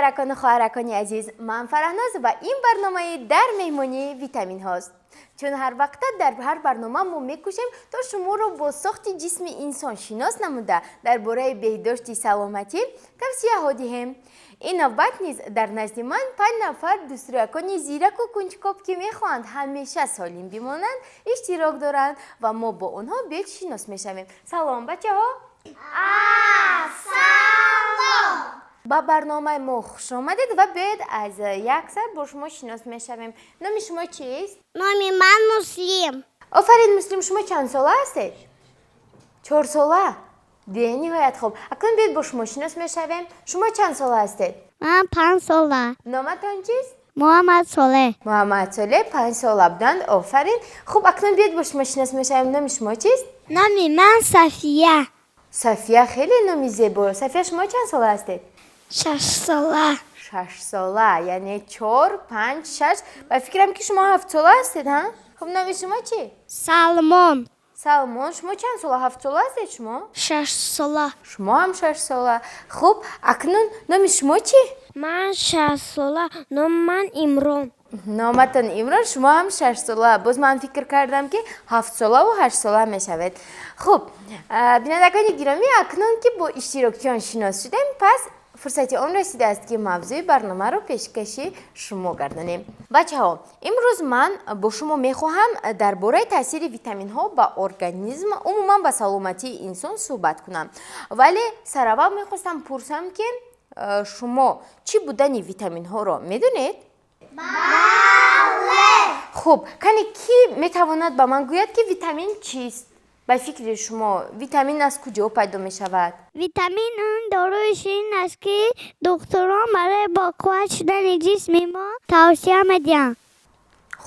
برادرکان و خواهرکان عزیز، من فرهناز و این برنامه در مهمانی ویتامین هاست. چون هر وقت در هر برنامه ما میکوشیم تا شما رو با ساخت جسم انسان شناس نموده درباره بهداشت سلامتی توصیه ها دهیم. این نوبت نیز در نزد من 5 نفر دوستیابان زیرک و کنجکاو که میخواهند همیشه سالم بمانند اشتراک دارند و ما با آنها بیت شناس میشویم. سلام بچه ها. سلام. با برنامه ما خوش آمدید و بعد از یک سر با شما شناس میشویم. نام شما چیست؟ نام من مسلم. آفرین مسلم، شما چند ساله هستید؟ 4 ساله؟ ده نهایت خوب. اکنون بیاید با شما شناس میشویم. شما چند ساله هستید؟ من 5 ساله. نامتان چیست؟ محمد صالح. محمد صالح 5 ساله بودند. آفرین. خوب اکنون بیاید با شما شناس میشویم. نام شما چیست؟ نام من صفیه. صفیه خیلی نامی زیبا. صفیه شما چند ساله هستید؟ 6 ساله. 6 ساله، یعنی 4 5 6 و فکرم که شما 7 ساله هستید ها؟ خب نام شما چی؟ سلمان. سلمان. شما چند ساله؟ 7 ساله هستید شما؟ 6 ساله. شما هم 6 ساله. خب اکنون نام شما چی؟ من 6 ساله. نام من امران. نامتان امران. شما هم 6 ساله. باز من فکر کردم که 7 ساله و 8 ساله میشوید. خب بینندگان گرامی، اکنون که با اشتراکیان شناس شدیم، پس فرصتی آن رسیده است که موضوع برنامه رو پیشکشی شما گردانیم. بچه ها، امروز من با شما میخواهم درباره تاثیر ویتامین ها با ارگانیسم عموما با سلامتی انسان صحبت کنم. ولی سر اول میخواستم پرسم که شما چی بودن ویتامین ها رو میدونید؟ بله. خب کنی کی میتواند با من گوید که ویتامین چیست؟ به فکر شما ویتامین از کجا پیدا می شود؟ ویتامین اون دارویش این است که دکتران برای با قوت شدن جسم ما توصیه میدن.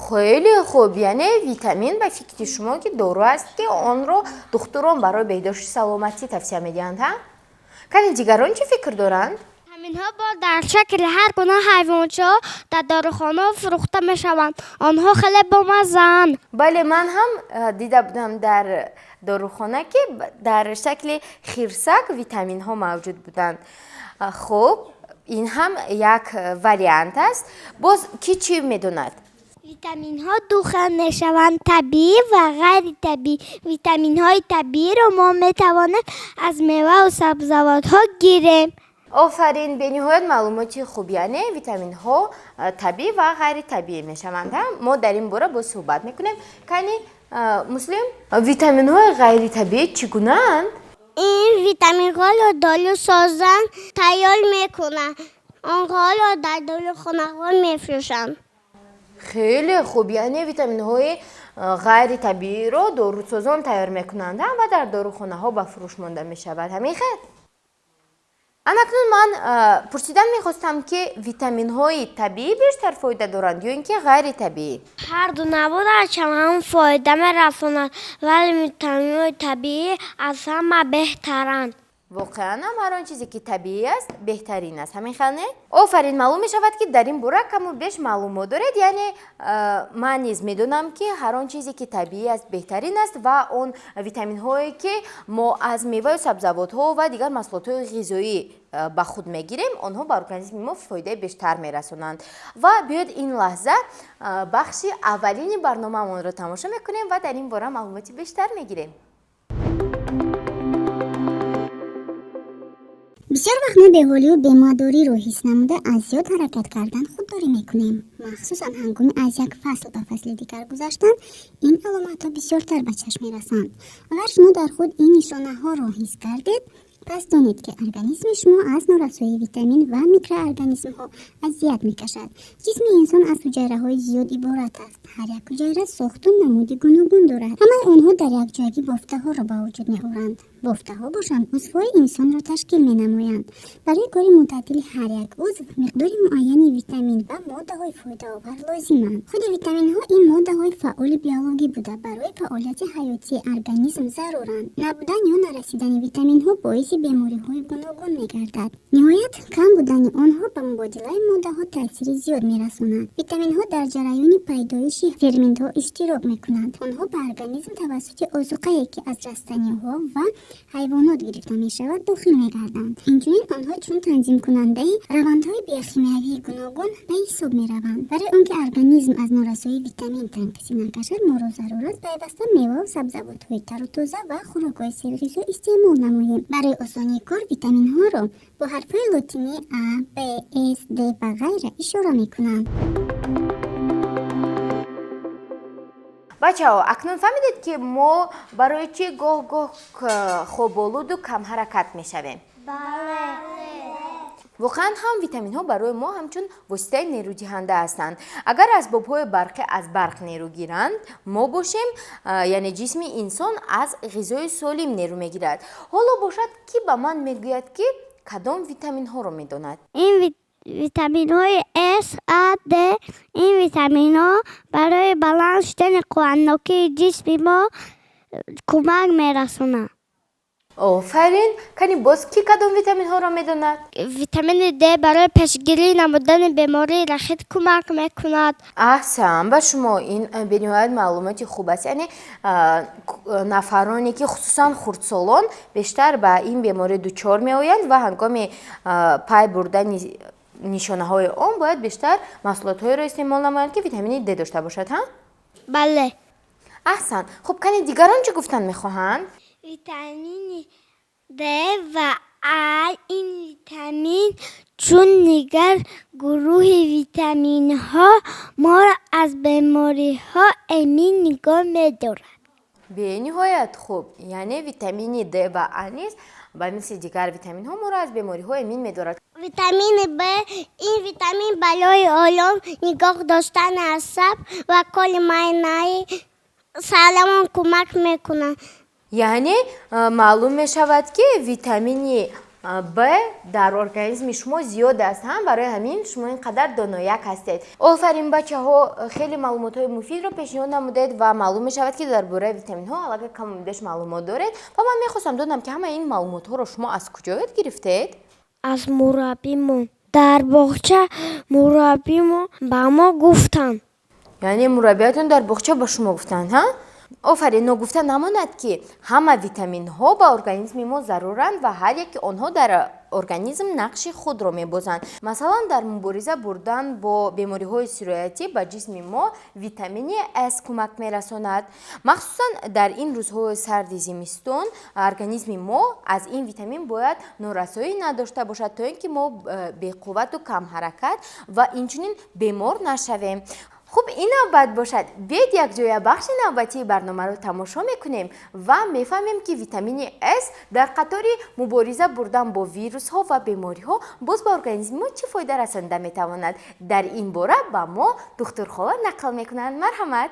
خیلی خوب، یعنی ویتامین به فکر شما که دارو است که آن رو دکتران برای بهداشت سلامتی توصیه میدهند ها؟ کنی دیگران چی فکر دارند؟ ویتامین ها در شکل هر گونه حیوانات در داروخانه فروخته می شوند. آنها خیلی بامزه‌اند. بله، من هم دیده بودم در داروخانه که در شکل خرسک ویتامین ها موجود بودند. خب این هم یک وریانت است. باز کی چی میدوند؟ ویتامین ها دو قسم می شوند، طبیعی و غیر طبیعی. ویتامین های طبیعی را ما می توانیم از میوه و سبزیجات ها گیریم. آفرین، به نهایت معلوماتی خوبی. یعنی ویتامین ها طبیعی و غیر طبیعی می شوند. ما در این باره با صحبت میکنیم. کنی مسلم، ویتامین های غیر طبیعی چگونه اند؟ این ویتامین ها را دارو سازن تیار میکنن. آنها را در داروخانه ها میفروشند. خیلی خوب، یعنی ویتامین های غیر طبیعی را داروسازان تیار میکنند و در داروخانه ها به فروش مانده می شود. همین خیر. اکنون من پرسیدن میخواستم که ویتامین های طبیعی بیشتر فایده دارند یا اینکه غیر طبیعی؟ هر دو نبود هم فایده میرساند، ولی ویتامین های طبیعی از همه بهترند. واقعا هم هر آن چیزی که طبیعی است بهترین است. همین خانه؟ آفرین، معلوم می شود که در این باره کم و بیش معلومات دارید. یعنی من نیز میدونم که هر آن چیزی که طبیعی است بهترین است و اون ویتامین هایی که ما از میوه و سبزیجات ها و دیگر محصولات غذایی به خود میگیریم آنها به ارگانیسم ما فایده بیشتر میرسونند. و بیاید این لحظه بخش اولین برنامه ما را تماشا میکنیم و در این باره معلوماتی بیشتر میگیریم. بسیار وقت ما به حالی و بیمارداری رو حس نموده از زیاد حرکت کردن خودداری میکنیم. مخصوصا هنگامی از یک فصل به فصل دیگر گذشتن این علامت ها بسیارتر به چشم میرسند. اگر شما در خود این نشانه ها رو حس کردید، پس دانید که ارگانیسم شما از نارسایی ویتامین و میکروارگانیسم ها اذیت میکشد. جسم انسان از حجره های زیاد عبارت است. هر یک حجره ساخت و نمود گوناگون دارد. همه آنها در یک جایی بافته ها را به وجود میآورند. بافته ها باشند عضوهای انسان را تشکیل می نمایند. برای کار معتدل هر یک عضو مقدار معینی ویتامین و ماده های فایده آور لازمند. خود ویتامین ها این ماده های فعال بیولوژی بوده برای فعالیت حیاتی ارگانیسم ضرورند. نبودن یا نرسیدن ویتامین ها باعث боиси бемориҳои гуногун мегардад. ниҳоят кам будани онҳо ба мубодилаи моддаҳо таъсири зиёд мерасонад. витаминҳо дар ҷараёни пайдоиши ферментҳо иштирок мекунанд. онҳо ба организм тавассути озуқае ки аз растаниҳо ва ҳайвонот гирифта мешавад дохил мегарданд. инчунин онҳо чун танзимкунандаи равандҳои биохимиявии гуногун ба ҳисоб мераванд. барои он ки организм аз норасоии витамин танқисӣ накашад, моро зарур аст пайваста меваву сабзавотҳои тару тоза ва хӯрокҳои серғизо истеъмол намоем. барои осонии кор витаминҳоро бо ҳарфҳои лотинии А, Б, С, Д ва ғайра ишора мекунанд. бачаҳо акнун фаҳмидед ки мо барои чӣ гоҳ-гоҳ хоболуду камҳаракат мешавем? воқеан ҳам витаминҳо барои мо ҳамчун воситаи нерӯдиҳанда ҳастанд. агар асбобҳои барқӣ аз барқ нерӯ гиранд, мо бошем, яъне ҷисми инсон аз ғизои солим нерӯ мегирад. ҳоло бошад ки ба ман мегӯяд ки кадом витаминҳоро медонад? این ویتامین‌های S, A, D این ویتامین‌ها برای بالانس شدن قوانوکی جسم ما کمک می‌رسونند. آفرین. کانی باز کی کدام ویتامین‌ها را می‌داند؟ ویتامین D برای پیشگیری نمودن بیماری رخت کمک می‌کند. احسن. با شما این به نهایت معلوماتی خوب است. یعنی نفرانی که خصوصا خردسالان بیشتر به این بیماری دچار می‌آیند و هنگام پای بردن نشانه‌های آن باید بیشتر محصولات‌هایی را استعمال نمایند که ویتامین D داشته باشد، ها؟ بله. احسن. خب کنی دیگران چه گفتن می‌خواهند؟ ویتامین D و A این ویتامین چون دیگر گروه ویتامین ها ما را از بیماری ها امین نگاه می‌دارد. به نهایت خوب. یعنی ویتامین D و A نیز با مثل دیگر ویتامین ها ما را از بیماری ها امین می‌دارد. ویتامین B این ویتامین برای علوم نگاه داشتن اعصاب و کل معاینه سلامت کمک می‌کند. یعنی معلوم می شود که ویتامین B در ارگانیسم شما زیاد است، هم برای همین شما اینقدر دانایک هستید. آفرین بچه ها، خیلی معلومات های مفید رو پیشنهاد نمودید و معلوم می شود که درباره ویتامین ها علاقه کم بیش معلومات دارید و من میخواستم بدونم که همه این معلومات ها رو شما از کجا یاد گرفتید؟ از مربیمون. در باغچه مربیمون با ما گفتن. یعنی مربیاتون در باغچه با شما گفتن، ها؟ آفرین. نگفته نماند که همه ویتامین ها با ارگانیسم ما ضرورند و هر یک آنها در ارگانیسم نقش خود را می‌بازند. مثلا در مبارزه بردن با بیماری های سرایتی به جسم ما ویتامین S کمک می‌رساند. مخصوصا در این روزهای سرد زمستان ارگانیسم ما از این ویتامین باید نارسایی نداشته باشد تا اینکه ما به قوت و کم حرکت و اینچنین بیمار نشویم. خب این نوبت باشد بیاید یک جای بخش نوبتی برنامه رو تماشا میکنیم و میفهمیم که ویتامین S در قطار مبارزه بردن با ویروس ها و بیماری ها باز به ارگانیسم ما چه فایده رسانده میتواند. در این باره با ما دکتر خاله نقل میکنند. مرحمت.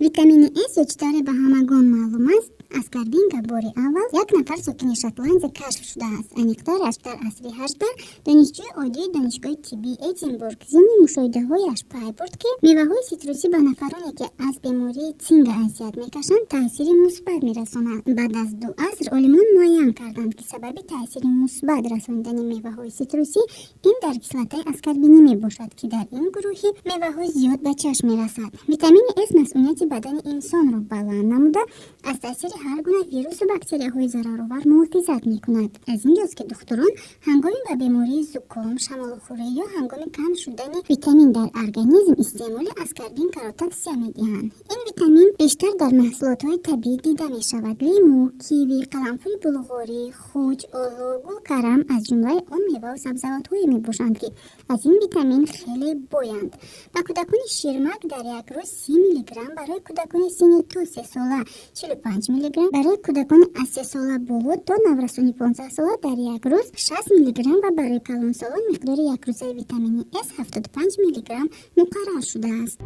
витамини S ечтаре ба ҳамагон маълум аст. аз карбинга бори аввал як нафар сокини шотландия кашф шудааст. аниқтараш дар асри 18 донишҷӯи оддии донишгоҳи тиббии Эдинбург зимни мушоҳидаҳояш пай бурд ки меваҳои ситрусӣ ба нафароне ки аз бемории цинга азият мекашанд таъсири мусбат мерасонад. баъд аз 2 аср олимон муайян карданд ки сабаби таъсири мусбат расонидани меваҳои ситрусӣ ин дар кислотаи аскарбинӣ мебошад ки дар ин гурӯҳи меваҳо зиёд ба чашм мерасад. витамини S масъулияти бадани инсонро баланд намуда аз таъсири ҳар гуна вирусу бактерияҳои зараровар муҳофизат мекунад. аз ин ҷост ки духтурон ҳангоми ба бемории зуком, шамолухӯрӣ ё ҳангоми кам шудани витамин дар организм истеъмоли аскарбинкаро тавсия медиҳанд. ин витамин бештар дар маҳсулотҳои табиӣ дида мешавад. лимӯ, киви, қаламфули булғорӣ, хуҷ, олу, гулкарам аз ҷумлаи он меваву сабзавотҳое мебошанд ки аз ин витамин хеле боянд. ба кӯдакони ширмак дар як рӯз 30 миллиграмм, барои кӯдакони синни ту 3 сола 45 миллиграмм, барои кӯдакони аз 3 сола боло то наврасони 15 сола дар як рӯз 60 миллиграмм ва барои калонсолон миқдори якрӯзаи витамини S 75 миллиграмм муқаррар шудааст.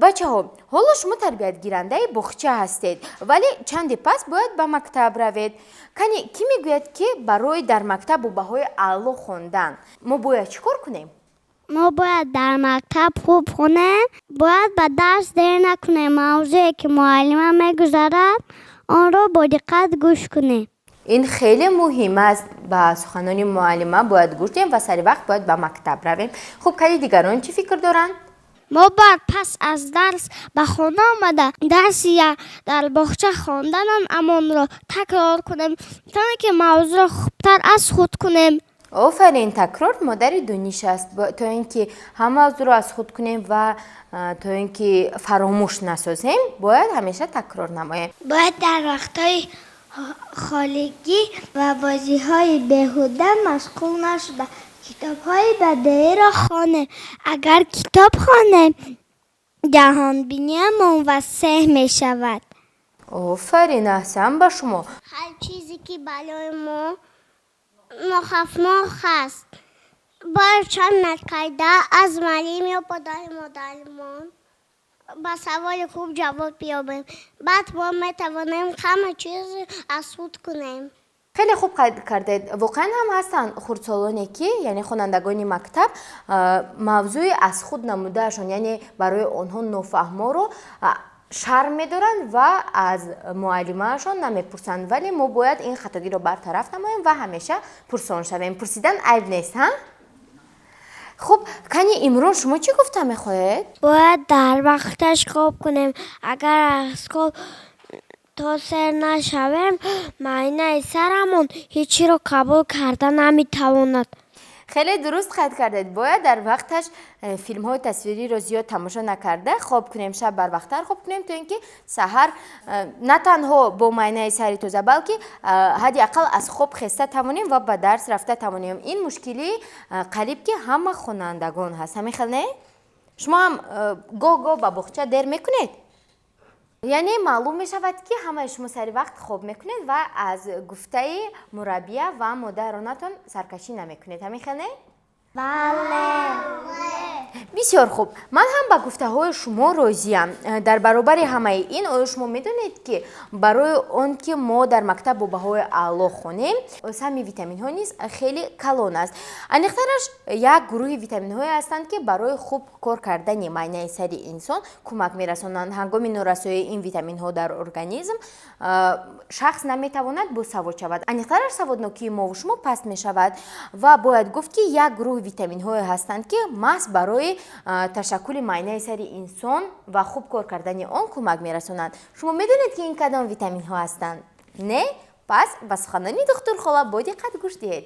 бачаҳо, ҳоло шумо тарбиятгирандаи боғча ҳастед, вале чанди пас бояд ба мактаб равед. кани кӣ мегӯяд ки барои дар мактаб бо баҳои аъло хондан мо бояд чӣ кор кунем? ما باید در مکتب خوب خونیم. باید به درس دیر نکنیم. موضوعی که معلم میگذارد آن را با دقت گوش کنیم. این خیلی مهم است. با سخنان معلمه باید گوش دهیم و سر وقت باید به مکتب رویم. خب کلی دیگران چی فکر دارن؟ ما باید پس از درس به خانه آمده درسی یا در باغچه خواندن امان را تکرار کنیم تا اینکه موضوع را خوبتر از خود کنیم. آفرین، تکرار مادر دانش است. تا اینکه همه موضوع را از خود کنیم و تا اینکه فراموش نسازیم باید همیشه تکرار نماییم. باید در وقتهای خالگی و بازی‌های بیهوده مشغول نشده کتاب‌های بدیهی را خوانیم. اگر کتاب خوانیم جهان بینی‌مان وسیع می‌شود. آفرین، احسن به شما. هر چیزی که برای ما مخفف است باید چند نکرده از معلم یا پدر مادرمان با سوال خوب جواب بیابیم. بعد ما میتوانیم همه چیز از خود کنیم. خیلی خوب کردید. واقعا هم هستن خردسالانی که یعنی خوانندگان مکتب موضوع از خود نمودهشون، یعنی برای آنها نافهما رو شرم میدارن و از معلمهشون نمیپرسند، ولی ما باید این خطاگی رو برطرف نماییم و همیشه پرسان شویم. پرسیدن عیب نیست ها؟ خب کنی امروز شما چی گفته میخواهید؟ باید در وقتش خواب کنیم. اگر از خواب تاثیر نشویم معاینه سرمون هیچی رو قبول کرده نمیتواند. خیلی درست خط کردید. باید در وقتش فیلم های تصویری رو زیاد تماشا نکرده خواب کنیم، شب بر وقتتر خواب کنیم تا اینکه سحر نه تنها با معاینه سری تازه بلکه حداقل از خواب خسته توانیم و به درس رفته توانیم. این مشکلی قریب که همه خوانندگان هست. همین خیلی نه؟ شما هم گاه به باغچه دیر میکنید؟ یعنی معلوم می شود که همه شما سری وقت خواب میکنید و از گفته مربیه و مادرانتون سرکشی نمیکنید. همین خیلی نه؟ بله. بسیار خوب. من هم به گفته های شما راضیم. در برابر همه این آیا شما میدونید که برای آن که ما در مکتب با بهای اعلا خونیم سمی ویتامین ها نیز خیلی کلان است. انیخترش یک گروه ویتامین های هستند که برای خوب کار کردن معاینه سری انسان کمک میرسانند. هنگام نارسایی این ویتامین ها در ارگانیسم شخص نمیتواند باسواد شود. انیخترش سوادناکی ما و شما پست میشود و باید گفت که یک گروه ویتامین های هستند که محض برای تشکل معاینه سری انسان و خوب کار کردن آن کمک میرسانند. شما میدونید که این کدام ویتامین ها هستند؟ نه؟ پس به سخنان دکتر خاله با دقت گوش دهید.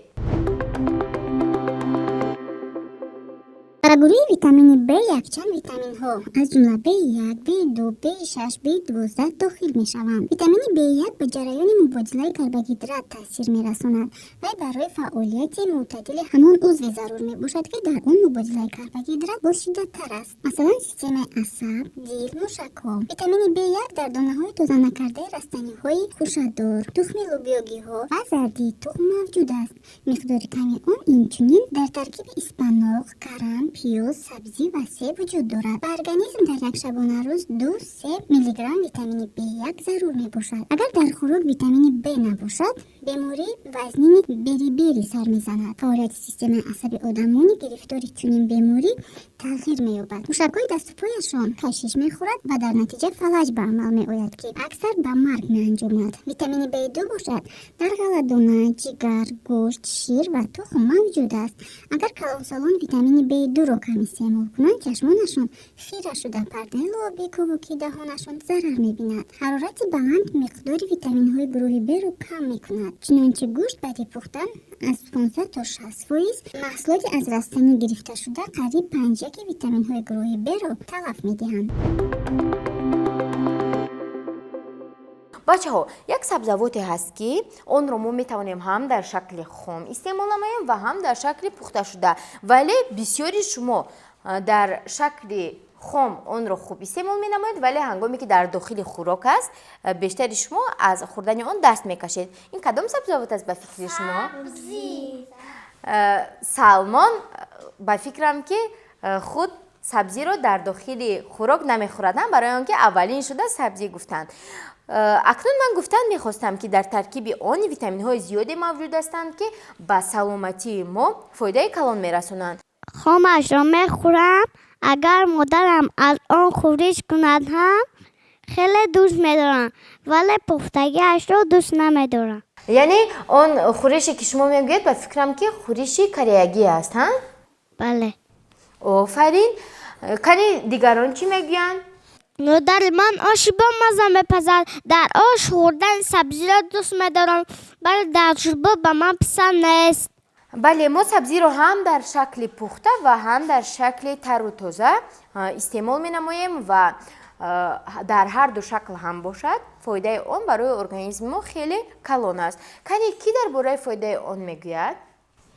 در گروه ویتامین B1 چند ویتامین ها از جمله B1، B2، B6، B12 داخل می شوند. ویتامین B1 به جریان مبادله کربوهیدرات تاثیر می رساند و برای فعالیت معتدل همان عضو ضرور می باشد که در آن مبادله کربوهیدرات با شدت تر است، مثلا سیستم عصب، دل، مشک‌ها. ویتامین B1 در دانه های تازه نکرده رستنی های خوشه‌دار، تخم لوبیاگی ها و زردی تخم موجود است. مقدار کمی آن اینچنین در ترکیب اسپاناق، کرم، پیاز، سبزی و سیب وجود دارد. به ارگانیسم در یک شبانه روز 2-3 میلی گرم ویتامین B1 ضرور می باشد. اگر در خوراک ویتامین B نباشد بیماری وزنی بری سر میزند. فعالیت سیستم عصبی آدمانی گرفتار چنین بیماری تغییر می‌یابد. موشک‌های دست و پایشان کشش می‌خورد و در نتیجه فلج به عمل می‌آید که اکثر به مرگ می‌انجامد. ویتامین B2 باشد در غله‌دانه، جگر، گوشت، شیر و تخم موجود است. اگر کلانسالان ویتامین B2 را کم استعمال کنند چشمانشان خیره شده، پرده لابی کوکی دهانشان ضرر می‌بیند. حرارت بلند مقدار ویتامین‌های گروه B را کم می‌کند. چنانچه گوشت بعد پختن از 15 تا 60% محصولاتی از رستنی گرفته شده قریب 5 ویتامین‌های گروه B را تلف می‌دهند. بچه ها، یک سبزیجاتی هست که اون رو ما میتوانیم هم در شکل خام استعمال نماییم و هم در شکل پخته شده، ولی بسیاری شما در شکل خام اون رو خوب استعمال می نمایید، ولی هنگامی که در داخل خوراک است بیشتر شما از خوردن اون دست میکشید. این کدام سبزیجات است به فکر شما؟ سلمان به فکرم که خود سبزی رو در داخل خوراک نمیخوردن، برای آنکه اولین شده سبزی گفتند. اکنون من گفتن میخواستم که در ترکیب آن ویتامین های زیادی موجود هستند که به سلامتی ما فایده کلان میرسونند. خامش را میخورم. اگر مادرم از آن خورش کند هم خیلی دوست میدارم، ولی پختگیش را دوست نمیدارم. یعنی اون خورشی که شما میگوید به فکرم که خورشی کریگی است ها؟ بله. آفرین. کنی دیگران چی میگویند؟ مادر من آش با مزه میپزد. در آش خوردن سبزی را دوست میدارم، ولی در شوربه به من پسند نیست. بله، ما سبزی رو هم در شکل پخته و هم در شکل تر و تازه استعمال می نماییم و در هر دو شکل هم باشد فایده آن برای ارگانیسم ما خیلی کلان است. کنی کی درباره فایده آن میگوید؟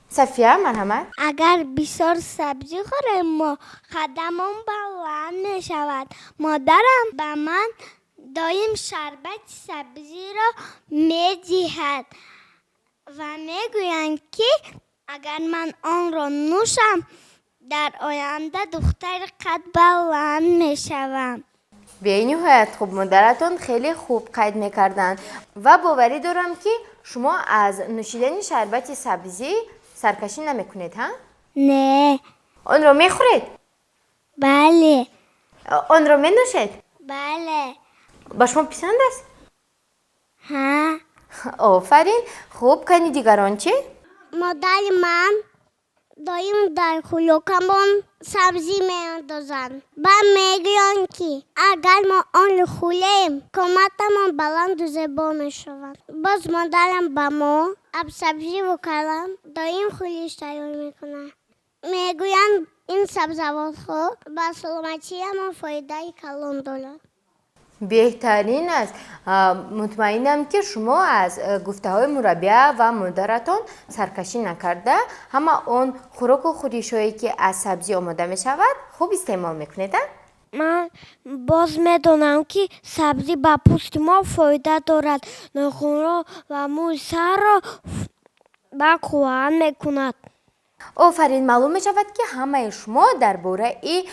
صفیه، مرحمت. اگر بسیار سبزی خوریم ما قدمم بلند می شود. مادرم به من دایم شربت سبزی را می دهد و می گویند که اگر من آن را نوشم در آینده دختر قد بلند می شوم. به نهایت خوب، مادرتان خیلی خوب قید میکردن و باوری دارم که شما از نوشیدن شربت سبزی سرکشی نمیکنید ها؟ نه. آن را میخورید؟ بله. آن را مینوشید؟ بله. با شما پسند است؟ ها. آفرین. خوب، کنی دیگران چی؟ مادر من دایم در خلوکمون سبزی میاندازند و میگویند که اگر ما آن خولیم کمتمون بلند و زیبا میشود. باز مادرم به ما اب سبزی و کلم دایم خولیش تیار میکنه. میگویند این سبزوات خوب به سلامتی ما فایده کلان دارد. بهترین است. مطمئنم که شما از گفته های مربیه و مادرتان سرکشی نکرده، همه اون خوراک و خوریش هایی که از سبزی آماده می شود خوب استعمال میکنید. من باز میدونم که سبزی به پوست ما فایده دارد. ناخن را و موی سر را به قوت میکند. آفرین. معلوم می شود که همه شما درباره این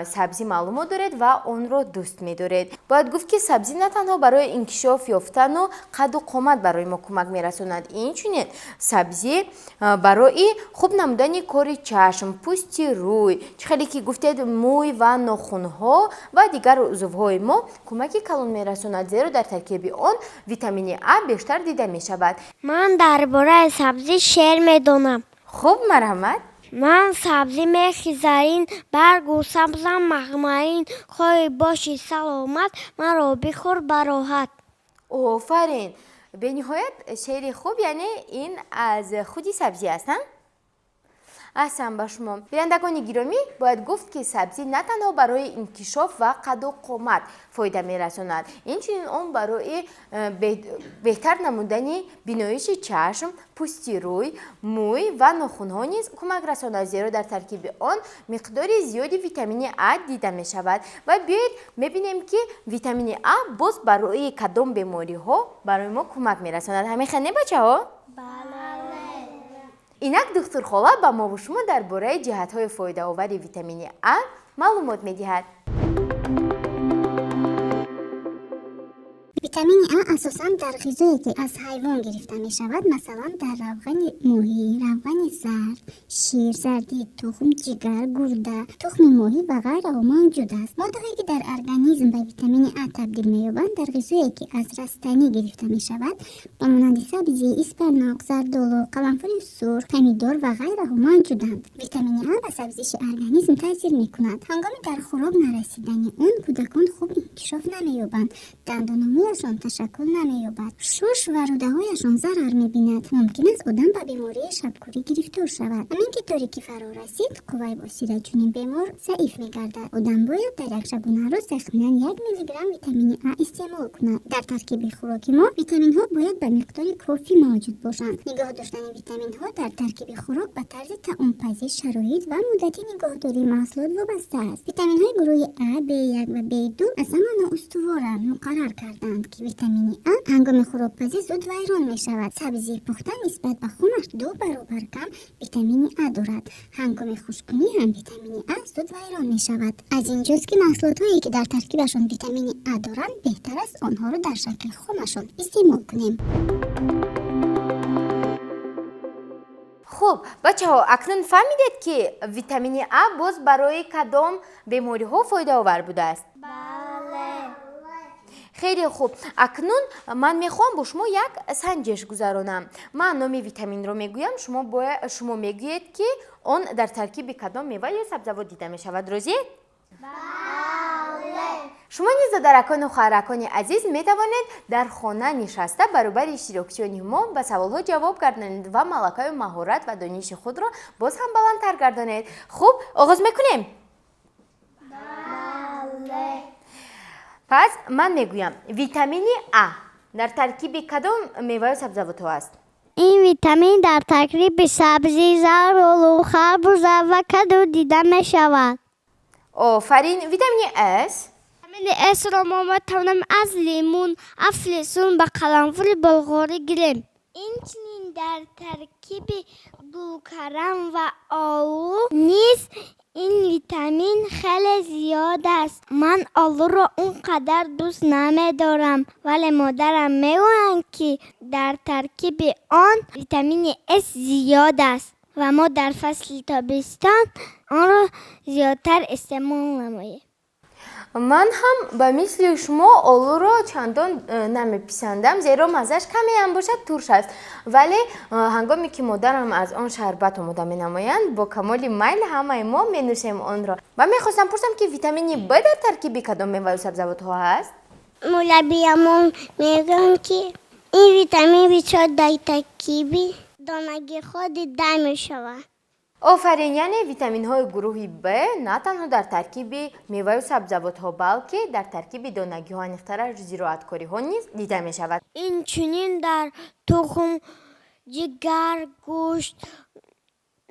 سبزی معلومات دارید و آن را دوست می دارید. باید گفت که سبزی نه تنها برای انکشاف یافتن و قد و قامت برای ما کمک می رساند، این چنین سبزی برای خوب نمودن کار چشم، پوست روی، خیلی که گفتید موی و ناخن ها و دیگر عضوهای ما کمک کلان می رساند، زیرا در ترکیب آن ویتامین A بیشتر دیده می شود. من درباره سبزی شعر میدونم. خوب، مرحمت. من سبزی میخیزارین برگ و سبزم مغمرین، خواهی باشی سلامت مرا بخور براحت. آفرین. به نهایت شعر خوب، یعنی این از خودی سبزی است ها؟ احسن به شما. بینندگان گرامی، باید گفت که سبزی نه تنها برای انکشاف و قد و قامت فایده می رساند، این چنین اون برای بهتر نمودن بینایش چشم، پوست روی، موی و ناخن ها نیز کمک رساند، زیرا در ترکیب آن مقدار زیادی ویتامین A دیده می شود و بیاید میبینیم که ویتامین A باز برای کدام بیماری ها برای ما کمک می رساند. همین خنده بچه ها؟ اینک دکتر خاله با ما و شما درباره جهت‌های فایده آور ویتامین A معلومات می‌دهد. ویتامین A اساساً در غذایی که از حیوان گرفته می شود، مثلا در روغن ماهی، روغن زرد، شیر، زردی تخم، جگر، گرده، تخم ماهی و غیره موجود است. ماده‌هایی که در ارگانیسم به ویتامین A تبدیل می یابند در غذایی که از رستنی گرفته می شود، مانند سبزی، اسپناک، زردآلو، قرنفل سرخ، پمیدور و غیره موجودند. ویتامین A به سبزش ارگانیسم تاثیر می کند. هنگامی در خوراک نرسیدن آن کودکان خوب انکشاف نمی یابند، دندانهایشان تشکل نمی‌یابد، شش و روده‌هایشان ضرر می‌بیند. ممکن است آدم به بیماری شبکوری گرفتار شود. همین که طوری که فرا رسید، قوای باسیره چنین بیمار ضعیف می‌گردد. آدم باید در یک شبانه روز تخمیناً 1 میلی گرم ویتامین A استعمال کند. در ترکیب خوراک ما ویتامین‌ها باید به مقدار کافی موجود باشند. نگاه داشتن ویتامین‌ها در ترکیب خوراک به طرز تعامل‌پذیر شرایط و مدت نگهداری محصولات وابسته است. ویتامین‌های گروه A، B1 و B2 از زمان استوارند مقرر کردند که ویتامین A هنگام خوراک‌پزی زود ویران می‌شود. سبزی پخته نسبت به خونش 2 برابر کم ویتامین A دارد. هنگام خشک‌کنی هم ویتامین A زود ویران می‌شود. از اینجاست که محصولات‌هایی که در ترکیبشان ویتامین A دارند بهتر است آنها را در شکل خامشان استعمال کنیم. خب بچه‌ها اکنون فهمیدید که ویتامین A باز برای کدام بیماری‌ها فایده آور بوده است؟ خیلی خوب. اکنون من میخوام با شما یک سنجش گذرانم. من نام ویتامین رو میگویم، شما میگویید که آن در ترکیب کدام میوه یا سبزیجات دیده میشود. راضی؟ شما نیز دختران و خواهران عزیز می توانید در خانه نشسته برابر اشتراکیان ما به سوال‌ها جواب گردانید و ملکه مهارت و دانش خود را باز هم بلندتر گردانید. خوب آغاز میکنیم. پس من میگویم ویتامین A در ترکیب کدام میوه و سبزیجات است؟ این ویتامین در ترکیب سبزیجات، آلو، خربزه و کدو دیده می شود. آفرین. ویتامین S؟ ویتامین S را ما میتوانیم از لیمون، افلسون و قرنفل بلغاری گیریم. اینچنین در ترکیب گوکرم و آلو نیز این ویتامین خیلی زیاد است. من آلو را اونقدر دوست نمیدارم، ولی مادرم میگویند که در ترکیب آن ویتامین S زیاد است و ما در فصل تابستان آن را زیادتر استعمال نماییم. من هم به مثل شما آلو را چندان نمیپسندم، زیرا مزهش کمی هم باشد ترش است، ولی هنگامی که مادرم از آن شربت آماده می نمایند با کمال میل همه ما می نوشیم آن را. و میخواستم پرسم که ویتامین B در ترکیب کدام میوه و سبزیجات ها هست؟ مولویمون میگن که این ویتامین بیشتر در ترکیب دانگی خود دیده می شود. آفرین. یعنی ویتامین های گروه B نه تنها در ترکیب میوه و سبزیجات ها بلکه در ترکیب دانگی ها نیختر زیرعتکاری ها نیز دیده می شود. این چنین در تخم، جگر، گوشت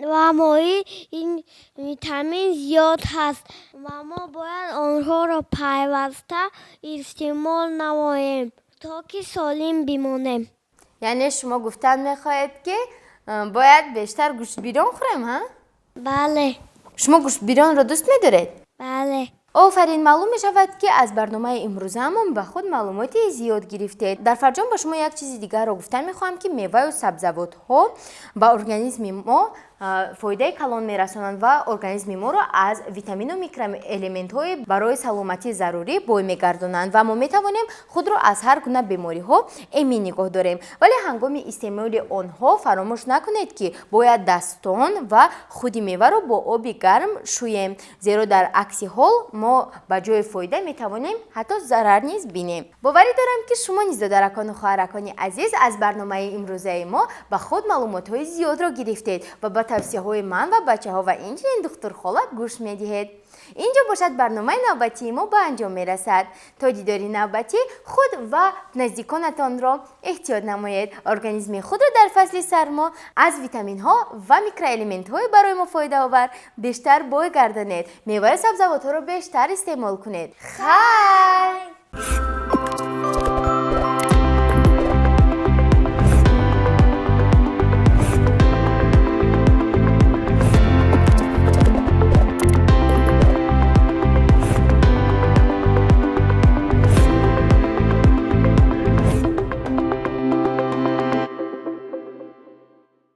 و ماهی این ویتامین زیاد هست و ما باید آنها را پیوسته استعمال نماییم تا که سالم بمانیم. یعنی شما گفتن میخواهید که باید بیشتر گوشت بیرون خوریم ها؟ بله. شما گوشت بیرون را دوست می‌دارید؟ بله. آفرین. معلوم می شود که از برنامه امروزه همون به خود معلوماتی زیاد گرفتید. در فرجام با شما یک چیز دیگر رو گفتن میخوام که میوه و سبزیجات ها به ارگانیسم ما فایده کلان میرسانند و ارگانیسم ما را از ویتامین و میکرو الیمنت های برای سلامتی ضروری بوی میگردانند و ما میتوانیم خود را از هر گونه بیماری ها امین نگاه داریم. ولی هنگام استعمال آنها فراموش نکنید که باید دستان و خود میوه را با آب گرم شوییم، زیرا در عکس حال ما به جای فایده میتوانیم حتی ضرر نیز بینیم. باوری دارم که شما نیز دختران و خواهران عزیز از برنامه امروزه ما به خود معلومات های زیاد را گرفتید و با توصیه های من و بچه ها و اینجوری دکتر خاله گوش میدهید. اینجا باشد برنامه نوبتی ما به انجام میرسد. تا دیداری نوبتی خود و نزدیکانتان را احتیاط نمایید. ارگانیسم خود را در فصل سرما از ویتامین ها و میکرو الیمنت های برای ما فایده آور بیشتر بوی گردانید. میوه و سبزیجات را بیشتر استعمال کنید. خیر.